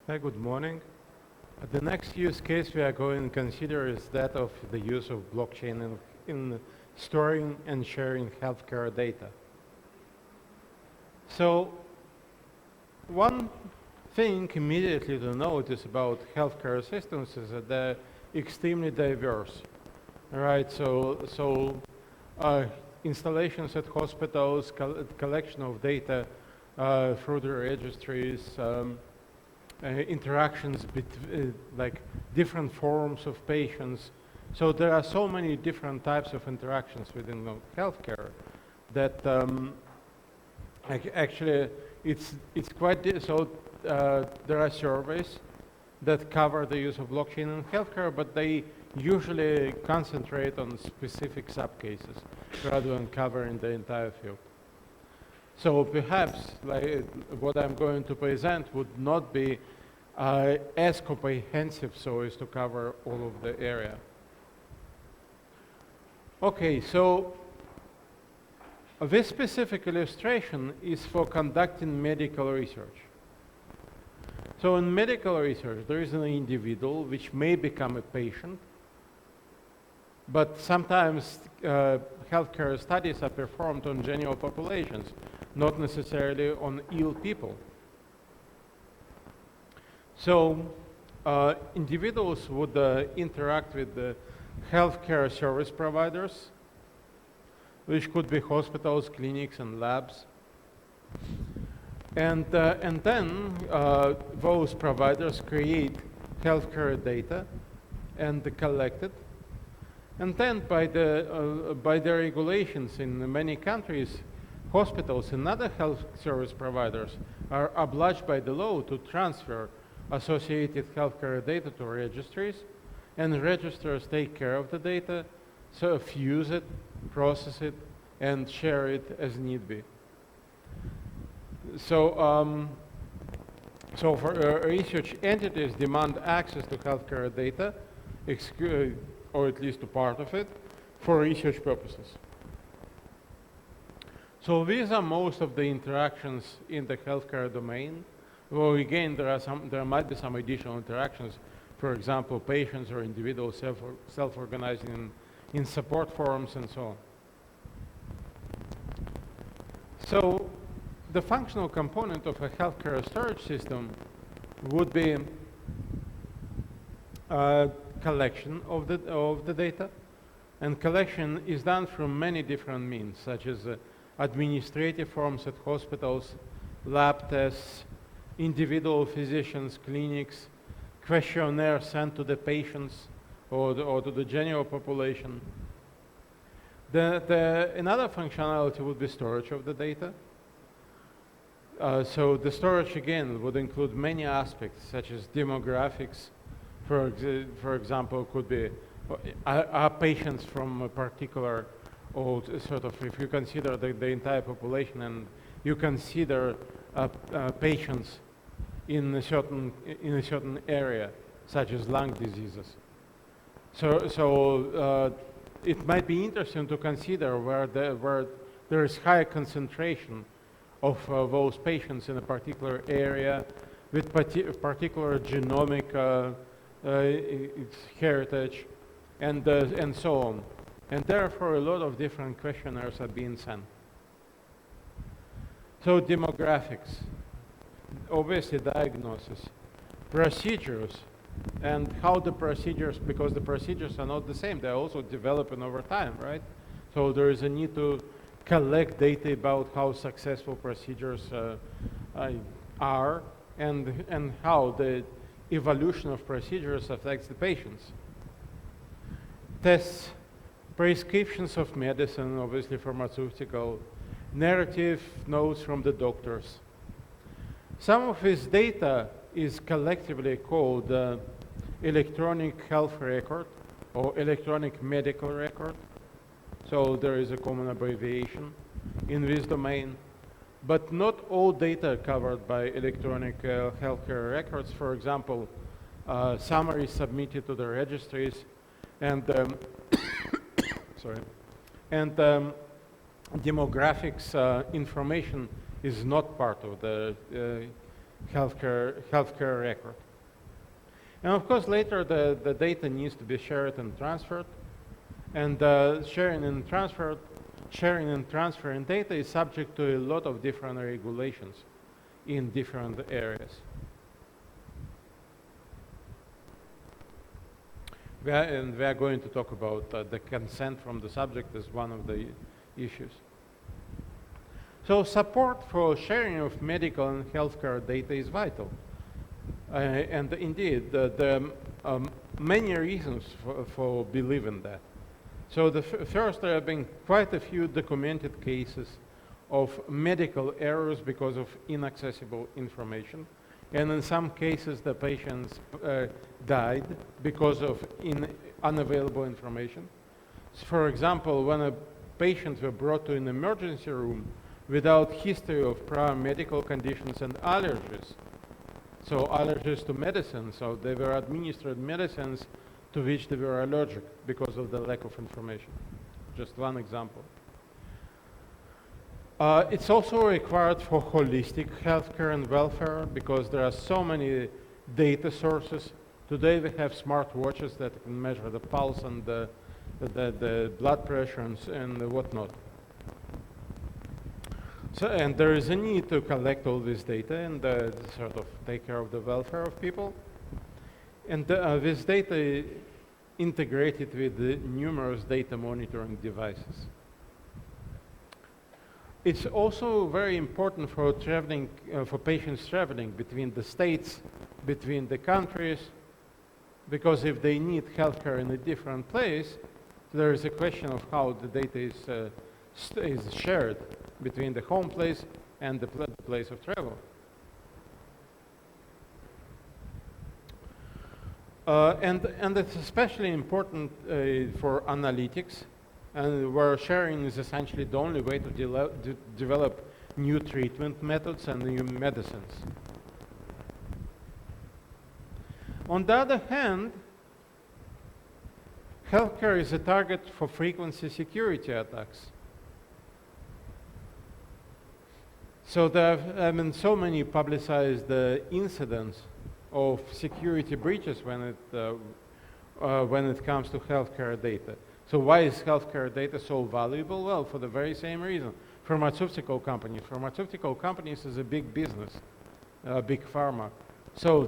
Hi, good morning. The next use case we are going to consider is that of the use of blockchain in storing and sharing healthcare data. So one thing immediately to notice about healthcare systems is that they're extremely diverse. Right, installations at hospitals, collection of data through the registries, interactions between like different forms of patients. So there are so many different types of interactions within healthcare that actually it's quite there are surveys that cover the use of blockchain in healthcare, but they usually concentrate on specific subcases rather than covering the entire field. So perhaps like what I'm going to present would not be as comprehensive so as to cover all of the area. Okay, so this specific illustration is for conducting medical research. So in medical research, there is an individual which may become a patient, but sometimes healthcare studies are performed on general populations, not necessarily on ill people. So individuals would interact with the healthcare service providers, which could be hospitals, clinics, and labs. And then those providers create healthcare data and collect it. And then by the regulations in many countries, hospitals and other health service providers are obliged by the law to transfer associated healthcare data to registries, and registers take care of the data, so fuse it, process it, and share it as need be. So, for research entities demand access to healthcare data, or at least a part of it, for research purposes. So these are most of the interactions in the healthcare domain. Well, again, there might be some additional interactions. For example, patients or individuals self-organizing in support forums and so on. So the functional component of a healthcare storage system would be collection of the data, and collection is done through many different means, such as administrative forms at hospitals, lab tests, individual physicians, clinics, questionnaires sent to the patients or to the general population. Another functionality would be storage of the data. So the storage again would include many aspects, such as demographics. For example, could be are patients from a particular, or sort of, if you consider the entire population and you consider patients in a certain area, such as lung diseases. So it might be interesting to consider where there is high concentration of those patients in a particular area with particular genomic heritage and so on. And therefore, a lot of different questionnaires are being sent. So demographics, obviously diagnosis, procedures, and how the procedures, because the procedures are not the same, they're also developing over time, right? So there is a need to collect data about how successful procedures are and how the evolution of procedures affects the patients. Tests, prescriptions of medicine, obviously pharmaceutical, narrative notes from the doctors. Some of this data is collectively called electronic health record or electronic medical record. So there is a common abbreviation in this domain. But not all data covered by electronic healthcare records. For example, summaries submitted to the registries and demographics information is not part of the healthcare record. And of course, later the data needs to be shared and transferred. And sharing and transferring data is subject to a lot of different regulations in different areas. We are going to talk about the consent from the subject as one of the issues. So support for sharing of medical and healthcare data is vital. And indeed, there are many reasons for believing that. So first, there have been quite a few documented cases of medical errors because of inaccessible information. And in some cases, the patients died because of unavailable information. So for example, when a patient was brought to an emergency room without history of prior medical conditions and allergies, so allergies to medicine, so they were administered medicines to which they were allergic because of the lack of information. Just one example. It's also required for holistic healthcare and welfare because there are so many data sources. Today we have smart watches that can measure the pulse and the blood pressure and whatnot. So, and there is a need to collect all this data and sort of take care of the welfare of people. And this data integrated with the numerous data monitoring devices. It's also very important for traveling, for patients traveling between the states, between the countries, because if they need healthcare in a different place, there is a question of how the data is shared between the home place and the place of travel. And it's especially important for analytics, and where sharing is essentially the only way to develop new treatment methods and new medicines. On the other hand, healthcare is a target for frequency security attacks. So there have been so many publicized incidents of security breaches when it comes to healthcare data. So why is healthcare data so valuable? Well, for the very same reason. Pharmaceutical companies. Pharmaceutical companies is a big business, big pharma. So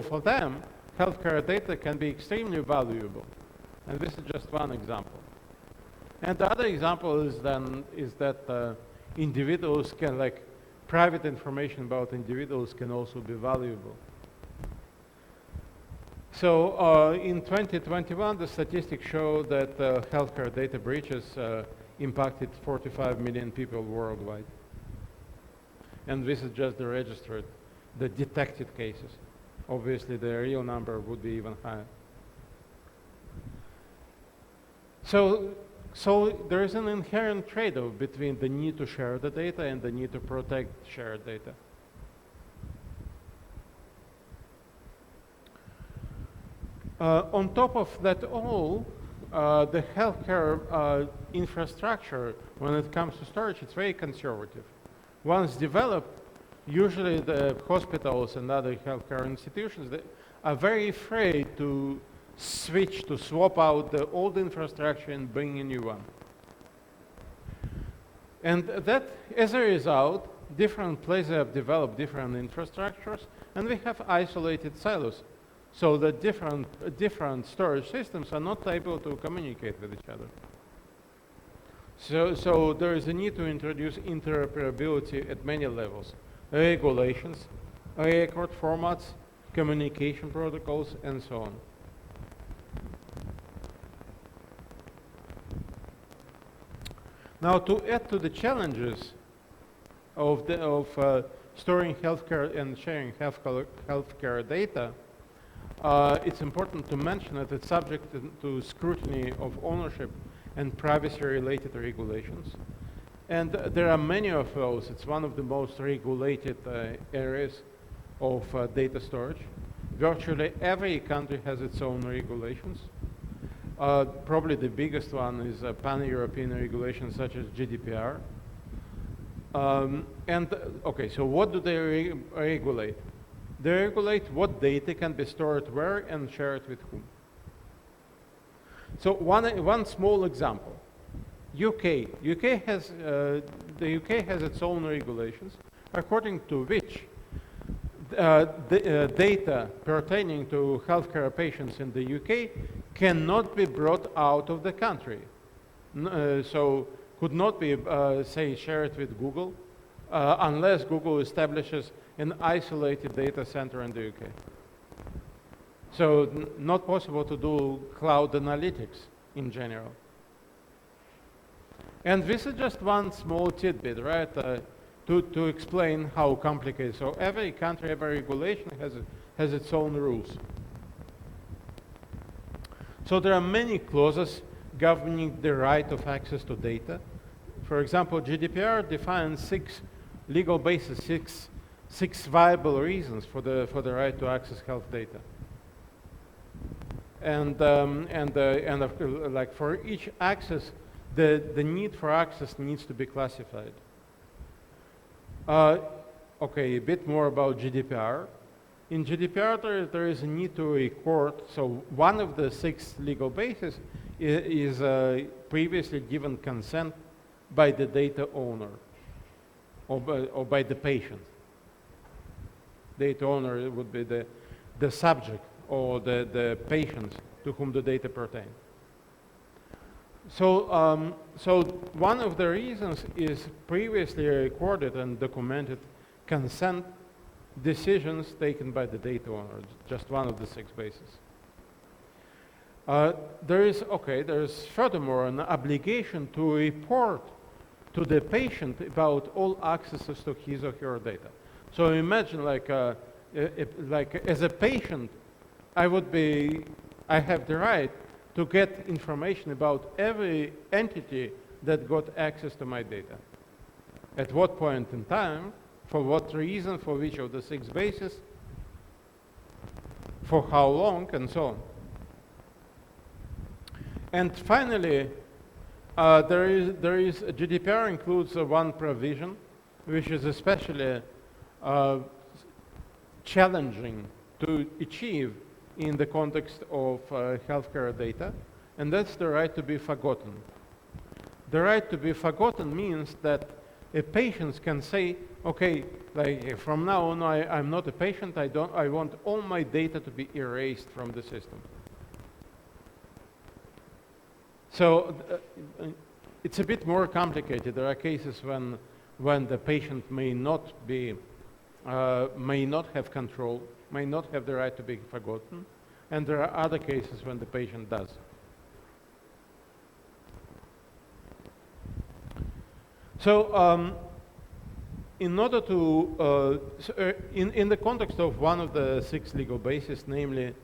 for them, healthcare data can be extremely valuable. And this is just one example. And the other example is that individuals can, like, private information about individuals can also be valuable. So in 2021, the statistics show that healthcare data breaches impacted 45 million people worldwide. And this is just the registered, the detected cases. Obviously, the real number would be even higher. So there is an inherent trade-off between the need to share the data and the need to protect shared data. On top of that all, the healthcare infrastructure, when it comes to storage, it's very conservative. Once developed, usually the hospitals and other healthcare institutions, they are very afraid to swap out the old infrastructure and bring a new one. And that, as a result, different places have developed different infrastructures, and we have isolated silos. So the different storage systems are not able to communicate with each other. So there is a need to introduce interoperability at many levels. Regulations, record formats, communication protocols, and so on. Now, to add to the challenges of storing healthcare and sharing healthcare data, it's important to mention that it's subject to scrutiny of ownership and privacy-related regulations. And there are many of those. It's one of the most regulated areas of data storage. Virtually every country has its own regulations. Probably the biggest one is pan-European regulations such as GDPR. Okay, so what do they regulate? They regulate what data can be stored where and shared with whom. So one small example. UK has the UK has its own regulations, according to which the data pertaining to healthcare patients in the UK cannot be brought out of the country. So could not be, say, shared with Google unless Google establishes an isolated data center in the UK. So not possible to do cloud analytics in general. And this is just one small tidbit, right, to explain how complicated. So every country, every regulation has its own rules. So there are many clauses governing the right of access to data. For example, GDPR defines 6 legal bases, six viable reasons for the right to access health data. And like for each access, the need for access needs to be classified. Okay, a bit more about GDPR. In GDPR, there is a need to record. So one of the 6 legal bases is previously given consent by the data owner or by the patient. Data owner would be the subject or the patient to whom the data pertain. So, so one of the reasons is previously recorded and documented consent decisions taken by the data owner, just one of the 6 bases. There is furthermore an obligation to report to the patient about all accesses to his or her data. So imagine like as a patient, I have the right to get information about every entity that got access to my data. At what point in time, for what reason, for which of the 6 bases, for how long, and so on. And finally, GDPR includes one provision which is especially challenging to achieve in the context of healthcare data, and that's the right to be forgotten. The right to be forgotten means that a patient can say, okay, like from now on I'm not a patient, I want all my data to be erased from the system. So it's a bit more complicated. There are cases when the patient may not have control, may not have the right to be forgotten, and there are other cases when the patient does. So in order to, in the context of one of the 6 legal bases, namely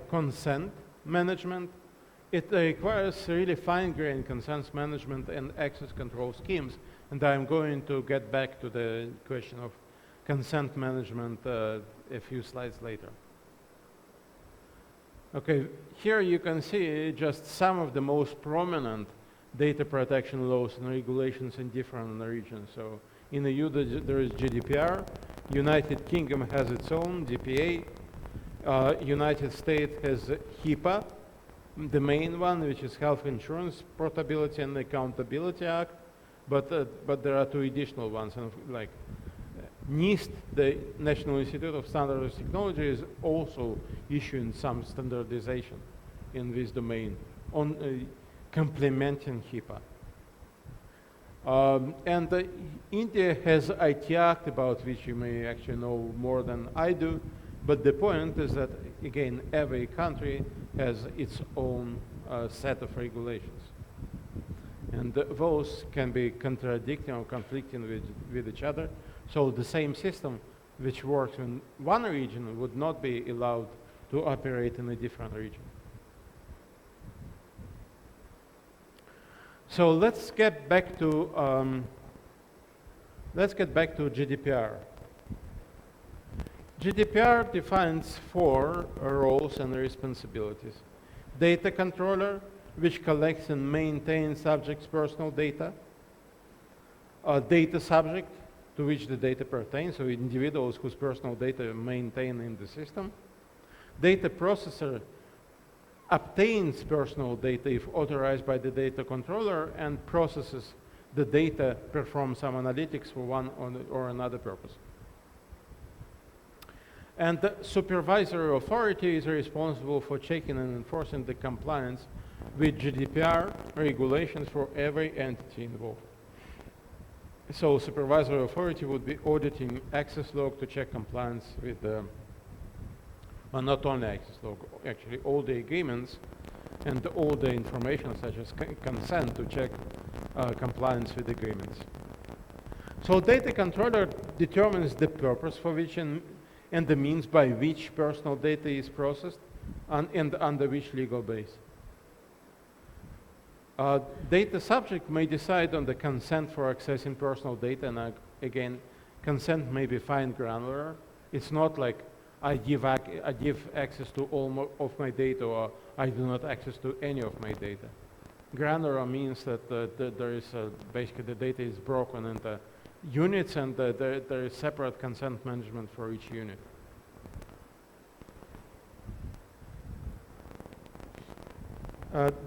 consent management, it requires really fine-grained consent management and access control schemes, and I'm going to get back to the question of consent management a few slides later. Okay, here you can see just some of the most prominent data protection laws and regulations in different regions. So in the EU there is GDPR, United Kingdom has its own DPA, United States has HIPAA, the main one, which is Health Insurance Portability and Accountability Act, but there are 2 additional ones, and like NIST, the National Institute of Standardized Technology, is also issuing some standardization in this domain on complementing HIPAA. India has IT Act, about which you may actually know more than I do, but the point is that, again, every country has its own set of regulations. And those can be contradicting or conflicting with each other. So the same system which works in one region would not be allowed to operate in a different region. So let's get back to GDPR. GDPR defines 4 roles and responsibilities. Data controller, which collects and maintains subjects' personal data. a data subject to which the data pertains, so individuals whose personal data maintain in the system. Data processor obtains personal data if authorized by the data controller and processes the data, performs some analytics for one or another purpose. And the supervisory authority is responsible for checking and enforcing the compliance with GDPR regulations for every entity involved. So supervisory authority would be auditing access log to check compliance with the, well, not only access log, actually all the agreements and all the information such as consent to check compliance with agreements. So data controller determines the purpose for which and the means by which personal data is processed and under which legal base. Data subject may decide on the consent for accessing personal data, and again, consent may be fine granular. It's not like I give access to all of my data, or I do not access to any of my data. Granular means that there is basically the data is broken into units, and there is separate consent management for each unit.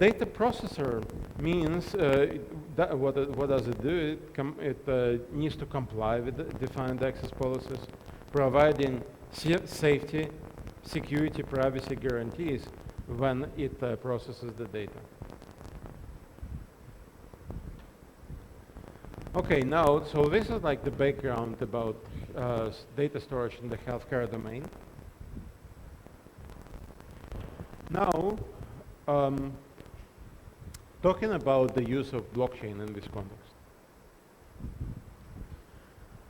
Data processor means what does it do? It needs to comply with the defined access policies, providing safety, security, privacy guarantees when it processes the data. Okay, now, so this is like the background about data storage in the healthcare domain. Now, talking about the use of blockchain in this context.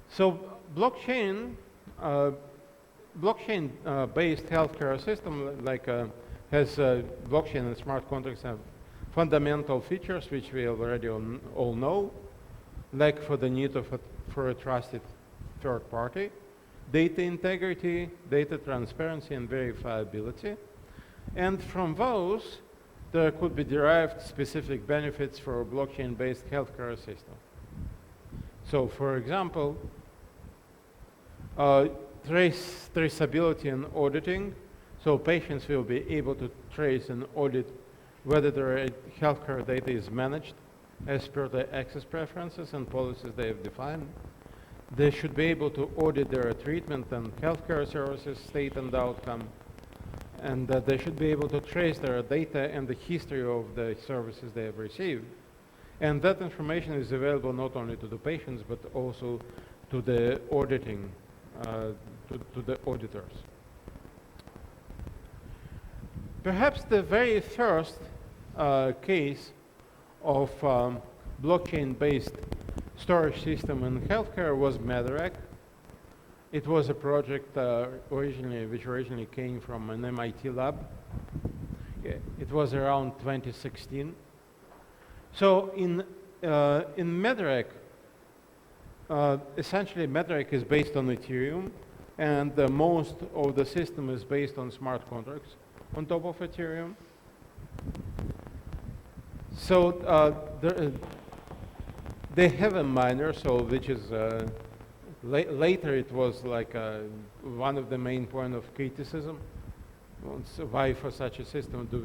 So blockchain-based healthcare system has blockchain and smart contracts have fundamental features which we already all know, like for the need for a trusted third party, data integrity, data transparency, and verifiability. And from those, there could be derived specific benefits for a blockchain-based healthcare system. So, for example, traceability and auditing. So patients will be able to trace and audit whether their healthcare data is managed as per their access preferences and policies they have defined. They should be able to audit their treatment and healthcare services state and outcome. And they should be able to trace their data and the history of the services they have received. And that information is available not only to the patients, but also to the auditing, to the auditors. Perhaps the very first case of blockchain-based storage system in healthcare was Medarec. It was a project which originally came from an MIT lab. It was around 2016. So in Medarec, essentially Medarec is based on Ethereum, and most of the system is based on smart contracts on top of Ethereum. So they have a miner, so which is later it was like one of the main points of criticism. So why for such a system do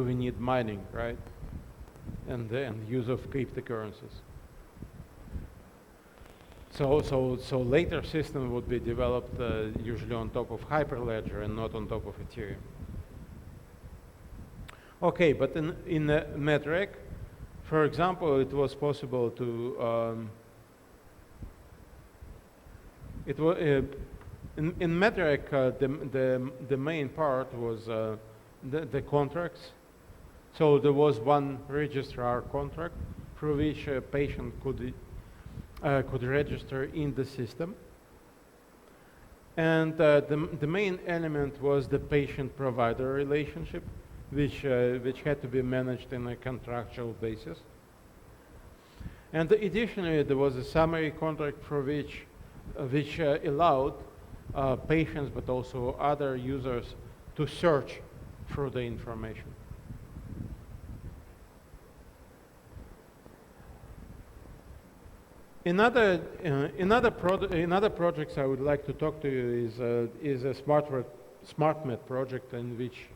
we need mining, right? And use of cryptocurrencies. So later system would be developed usually on top of Hyperledger and not on top of Ethereum. Okay, but in Medarec, for example, it was possible to in Medarec, the main part was the contracts. So there was one registrar contract through which a patient could register in the system. And the main element was the patient-provider relationship, which had to be managed on a contractual basis. And additionally, there was a summary contract for which allowed patients, but also other users, to search for the information. another projects I would like to talk to you is a SmartMed project in which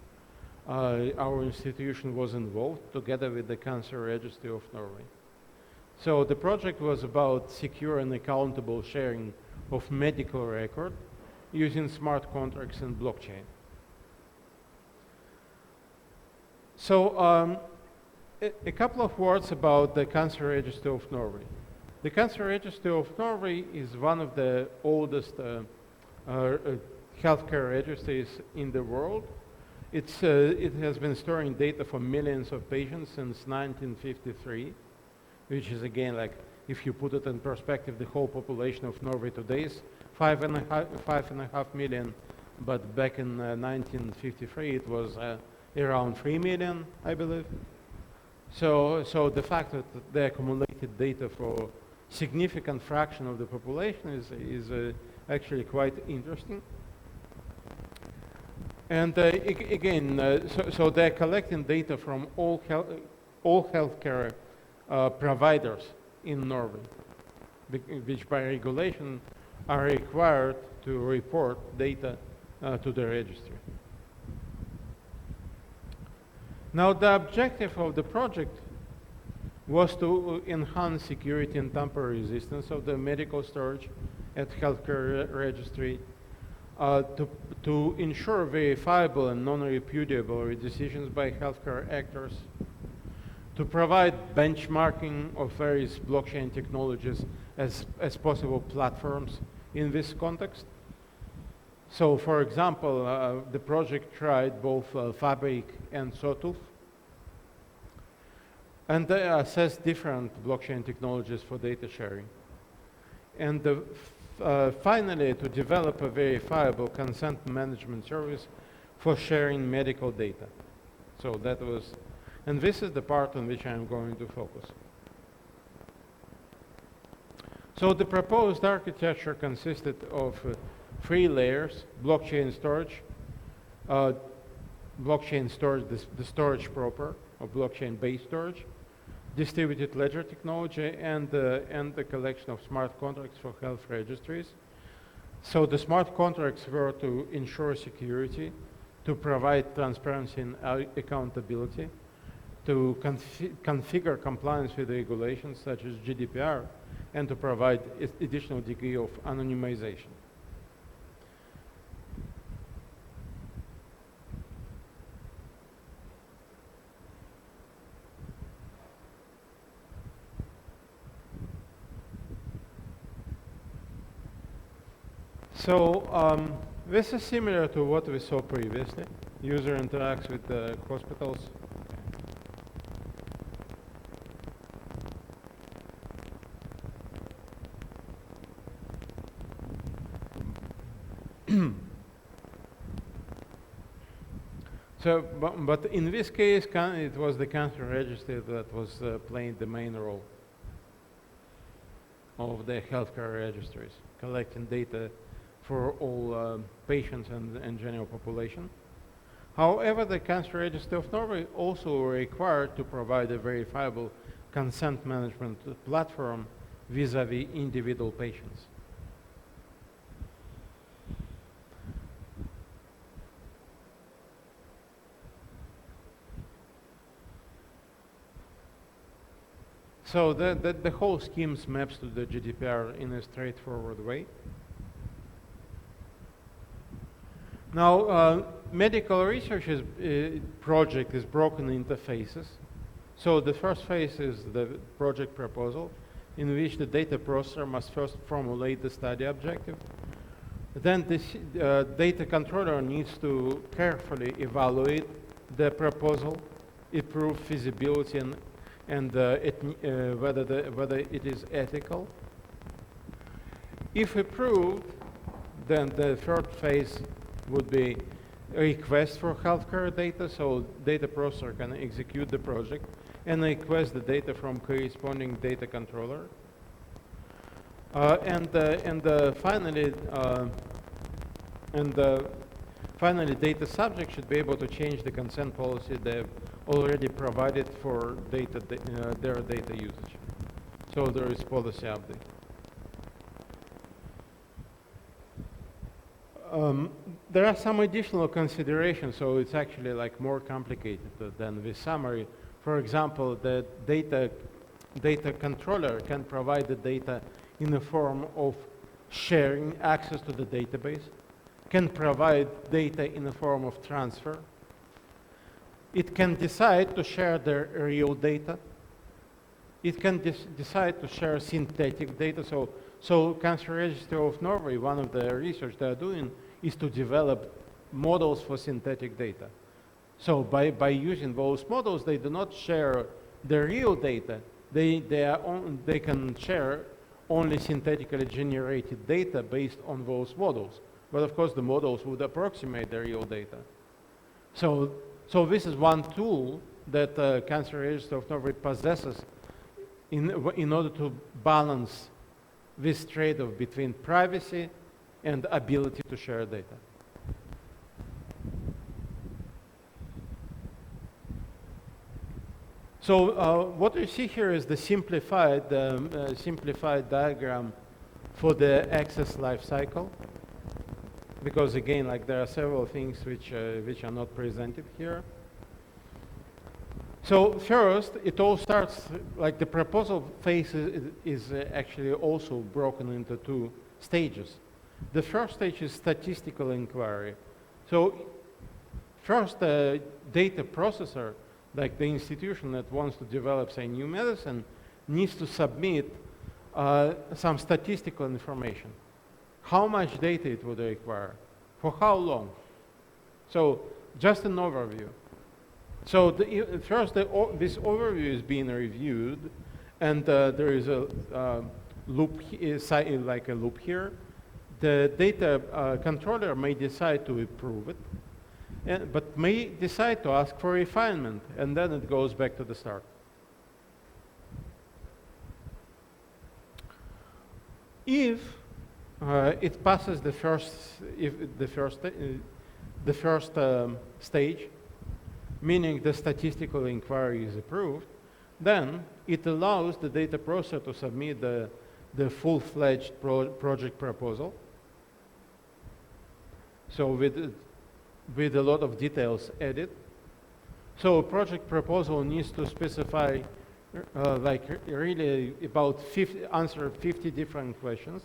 our institution was involved together with the Cancer Registry of Norway. So the project was about secure and accountable sharing of medical record using smart contracts and blockchain. So a couple of words about the Cancer Registry of Norway. The Cancer Registry of Norway is one of the oldest healthcare registries in the world. It has been storing data for millions of patients since 1953, which is again, like, if you put it in perspective, the whole population of Norway today is 5.5 million, but back in 1953 it was around 3 million, I believe. So the fact that they accumulated data for significant fraction of the population is actually quite interesting. And again, so they're collecting data from all healthcare providers in Norway, which by regulation are required to report data to the registry. Now, the objective of the project was to enhance security and tamper resistance of the medical storage at healthcare registry, to ensure verifiable and non-repudiable decisions by healthcare actors, to provide benchmarking of various blockchain technologies as possible platforms in this context. So, for example, the project tried both Fabric and Sawtooth, and they assessed different blockchain technologies for data sharing. And finally, to develop a verifiable consent management service for sharing medical data. So that was, and this is the part on which I'm going to focus. So the proposed architecture consisted of 3 layers: blockchain storage, the storage proper, or blockchain-based storage, distributed ledger technology, and the collection of smart contracts for health registries. So the smart contracts were to ensure security, to provide transparency and accountability, to configure compliance with regulations such as GDPR, and to provide additional degree of anonymization. So this is similar to what we saw previously. User interacts with the hospitals. So, but in this case, it was the cancer registry that was playing the main role of the healthcare registries, collecting data for all patients and general population. However, the Cancer Registry of Norway also were required to provide a verifiable consent management platform vis-a-vis individual patients. So the whole scheme maps to the GDPR in a straightforward way. Now, medical research project is broken into phases. So the first phase is the project proposal, in which the data processor must first formulate the study objective. Then this data controller needs to carefully evaluate the proposal, improve feasibility, and whether it is ethical. If approved, then the third phase would be a request for healthcare data, so data processor can execute the project and request the data from corresponding data controller. Finally, data subject should be able to change the consent policy they've already provided for their data usage. So there is policy update. There are some additional considerations, so it's actually like more complicated than this summary. For example, the data controller can provide the data in the form of sharing access to the database, can provide data in the form of transfer. It can decide to share the real data. It can decide to share synthetic data. So Cancer Registry of Norway, one of the research they are doing is to develop models for synthetic data. So by using those models, they do not share the real data. They can share only synthetically generated data based on those models. But of course, the models would approximate the real data. So this is one tool that Cancer Registry of Norway possesses in order to balance this trade-off between privacy and ability to share data. So what you see here is the simplified diagram for the access life cycle, because again, like there are several things which are not presented here. So first, it all starts, like the proposal phase is actually also broken into two stages. The first stage is statistical inquiry. So first, the data processor, like the institution that wants to develop, say, new medicine, needs to submit some statistical information. How much data it would require, for how long. So just an overview. So first, this overview is being reviewed, and there is a loop, like a loop here. The data controller may decide to approve it, but may decide to ask for refinement, and then it goes back to the start. If it passes the first stage, meaning the statistical inquiry is approved, then it allows the data processor to submit the full-fledged project proposal. So with a lot of details added. So a project proposal needs to specify like really about answer 50 different questions.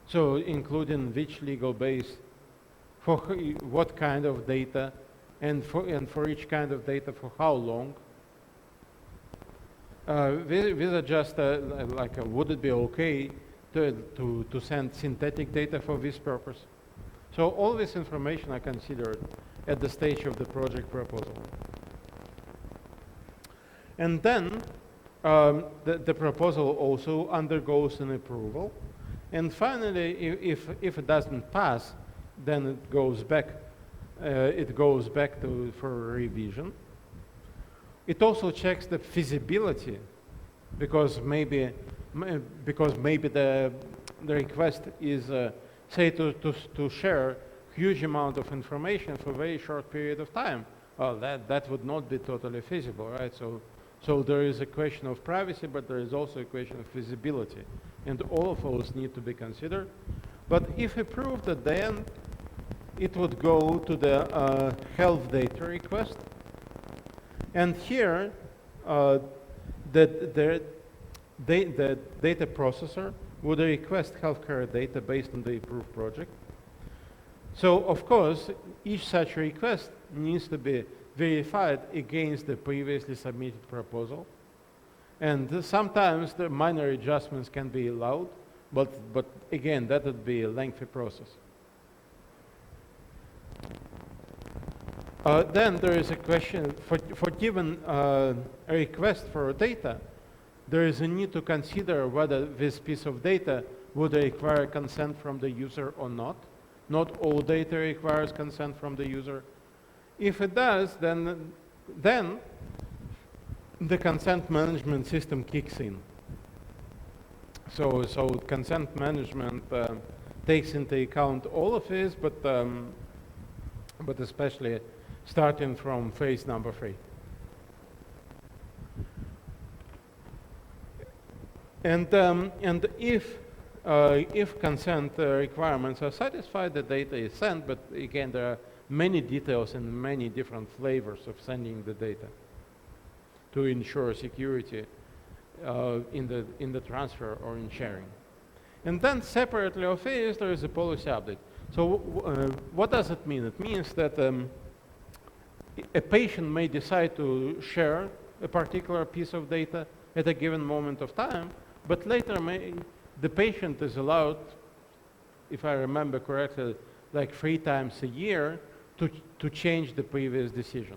So including which legal base, for what kind of data, and for each kind of data for how long. These are just would it be okay to send synthetic data for this purpose? So all this information are considered at the stage of the project proposal. And then the proposal also undergoes an approval. And finally, if it doesn't pass, then it goes back for revision. It also checks the feasibility, because maybe the request is say to share huge amount of information for a very short period of time. Well, that would not be totally feasible, right? So there is a question of privacy, but there is also a question of feasibility, and all of those need to be considered. But if approved at the end, it would go to the health data request. And here, the data processor would request healthcare data based on the approved project. So, of course, each such request needs to be verified against the previously submitted proposal. And sometimes the minor adjustments can be allowed, but again, that would be a lengthy process. Then there is a question, for given a request for data, there is a need to consider whether this piece of data would require consent from the user or not. Not all data requires consent from the user. If it does, then the consent management system kicks in. So consent management takes into account all of this, but especially starting from phase number 3. And if if consent requirements are satisfied, the data is sent, but again, there are many details and many different flavors of sending the data to ensure security in the transfer or in sharing. And then separately of this, there is a policy update. So what does it mean? It means that a patient may decide to share a particular piece of data at a given moment of time, but later the patient is allowed, if I remember correctly, like 3 times a year to change the previous decision.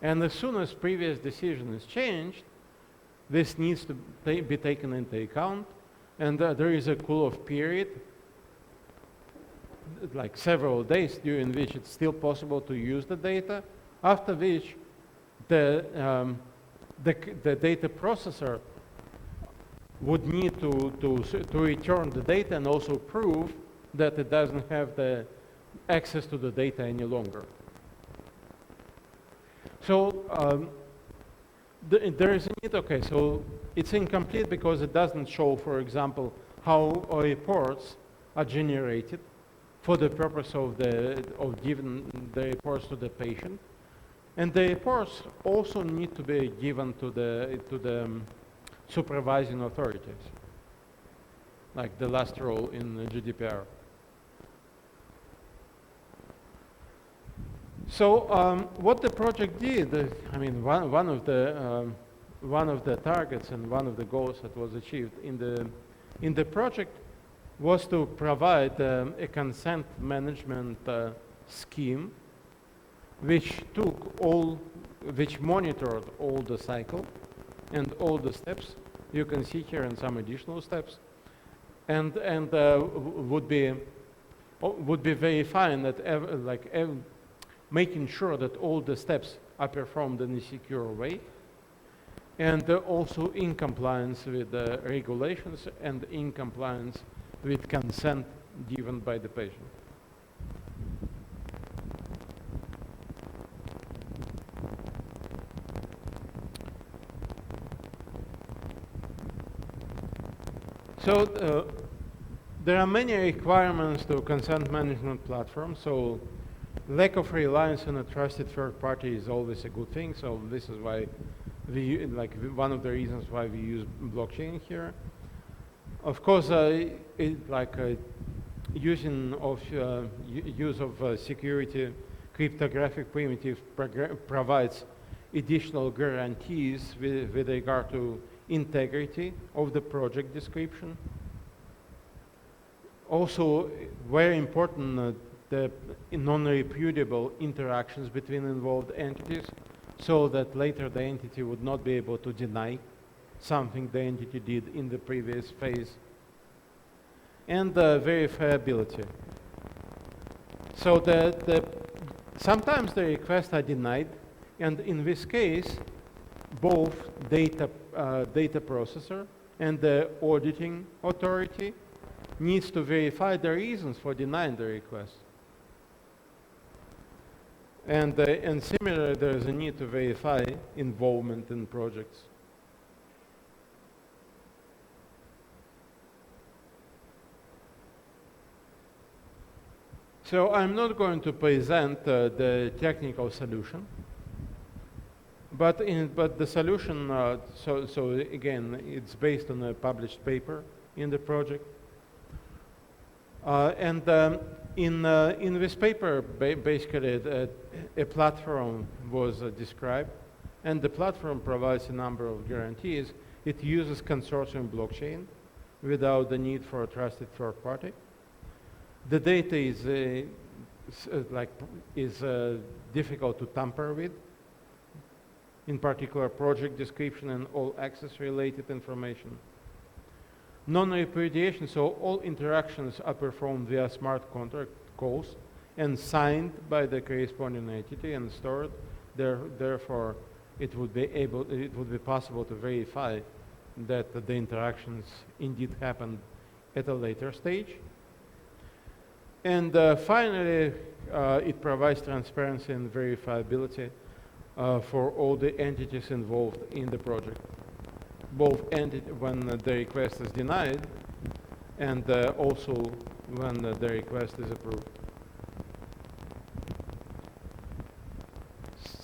And as soon as previous decision is changed, this needs to be taken into account, and there is a cool-off period, like several days, during which it's still possible to use the data, after which the data processor would need to return the data and also prove that it doesn't have the access to the data any longer. So there is a need, okay, so it's incomplete because it doesn't show, for example, how reports are generated for the purpose of giving the reports to the patient. And the reports also need to be given to the supervising authorities, like the last rule in the GDPR. So what the project did, I mean, one of the targets and one of the goals that was achieved in the project was to provide a consent management scheme which monitored all the cycle and all the steps. You can see here and some additional steps, and would be verifying that making sure that all the steps are performed in a secure way, and also in compliance with the regulations and in compliance with consent given by the patient. So there are many requirements to consent management platform. So lack of reliance on a trusted third party is always a good thing. So this is why one of the reasons why we use blockchain here. Of course, use of security cryptographic primitive provides additional guarantees with regard to integrity of the project description. Also, very important, the non-repudiable interactions between involved entities, so that later the entity would not be able to deny something the entity did in the previous phase. And verifiability. So sometimes the requests are denied, and in this case, both data processor and the auditing authority needs to verify the reasons for denying the request. And similarly, there is a need to verify involvement in projects. So I'm not going to present the technical solution, but the solution, so again, it's based on a published paper in the project. In this paper, basically, a platform was described, and the platform provides a number of guarantees. It uses consortium blockchain without the need for a trusted third party. The data is difficult to tamper with, in particular project description and all access-related information. Non-repudiation, so all interactions are performed via smart contract calls and signed by the corresponding entity and stored. Therefore, it would be possible to verify that the interactions indeed happened at a later stage. And finally, it provides transparency and verifiability for all the entities involved in the project. Both when the request is denied and also when the request is approved.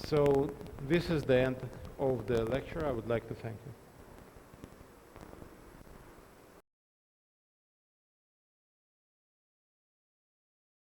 So this is the end of the lecture. I would like to thank you.